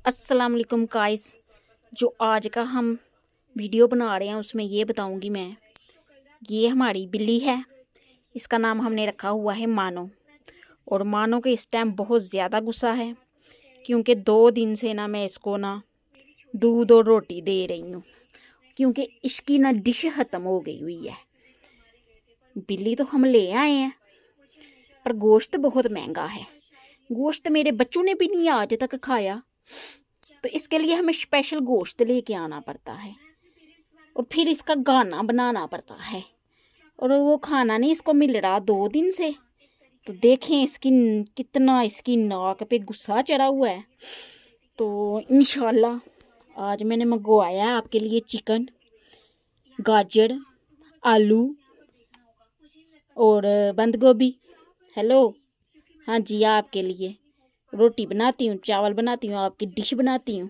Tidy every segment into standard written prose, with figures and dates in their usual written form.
अस्सलाम वालेकुम गाइस। जो आज का हम वीडियो बना रहे हैं उसमें ये बताऊंगी मैं। ये हमारी बिल्ली है, इसका नाम हमने रखा हुआ है मानो। और मानो के इस टाइम बहुत ज़्यादा गुस्सा है क्योंकि 2 दिन से ना मैं इसको ना दूध और रोटी दे रही हूँ क्योंकि इसकी ना डिश ख़त्म हो गई हुई है। बिल्ली तो हम ले आए हैं पर गोश्त बहुत महंगा है। गोश्त मेरे बच्चों ने भी नहीं आज तक खाया, तो इसके लिए हमें स्पेशल गोश्त लेके आना पड़ता है और फिर इसका गाना बनाना पड़ता है और वो खाना नहीं इसको मिल रहा 2 दिन से। तो देखें इसकी कितना इसकी नाक पे गुस्सा चढ़ा हुआ है। तो इंशाल्लाह आज मैंने मंगवाया है आपके लिए चिकन, गाजर, आलू और बंद गोभी। हेलो, हाँ जी, आपके लिए रोटी बनाती हूँ, चावल बनाती हूँ, आपकी डिश बनाती हूँ।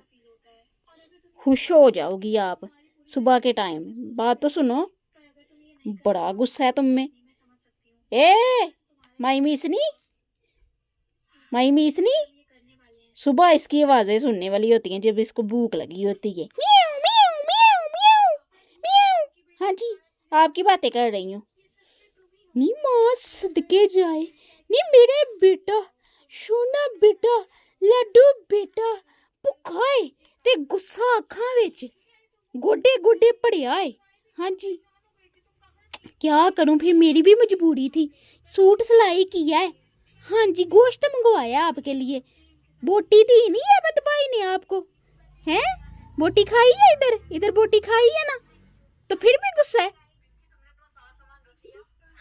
खुश हो जाओगी आप सुबह के टाइम। बात तो सुनो, बड़ा गुस्सा है तुम में। ए माई मीसनी, माई मीसनी, सुबह इसकी आवाज़ें सुनने वाली होती हैं जब इसको भूख लगी होती है। म्याऊ म्याऊ म्याऊ म्याऊ म्याऊ। हाँ जी, आपकी बातें कर रही हूँ। नी माँ सदके जाए, नी मेरे बेटा, सोना बेटा, लड्डू बेटा, भुखाए ते गुस्सा अखां विच गोडे गोडे भड़िया है। हाँ जी, क्या करूं, फिर मेरी भी मजबूरी थी, सूट सिलाई किया है। हाँ जी, गोश्त मंगवाया आपके लिए। बोटी दी नहीं है बदबाई ने आपको, हैं? बोटी खाई है, इधर इधर बोटी खाई है ना, तो फिर भी गुस्सा है।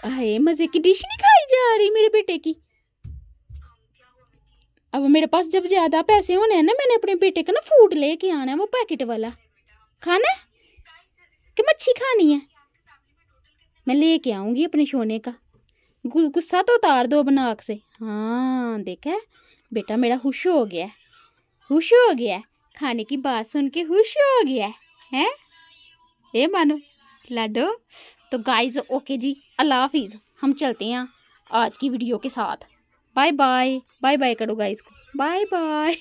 हाय, मजे की डिश नहीं खाई जा रही मेरे बेटे की। अब मेरे पास जब ज्यादा पैसे होने हैं ना, मैंने अपने बेटे का ना फूड लेके आना है, वो पैकेट वाला खाना है कि मच्छी खानी है। मैं लेके आऊंगी अपने सोने का। गुस्सा तो उतार दो बनाक से। हाँ देखा है, बेटा मेरा खुश हो गया, खुश हो गया, खाने की बात सुन के खुश हो गया है। ए मानो लाडो। तो गाइज ओके जी, अल्लाह हाफिज़। हम चलते हैं आज की वीडियो के साथ। बाय बाय, बाय बाय करो गाइज को, बाय बाय।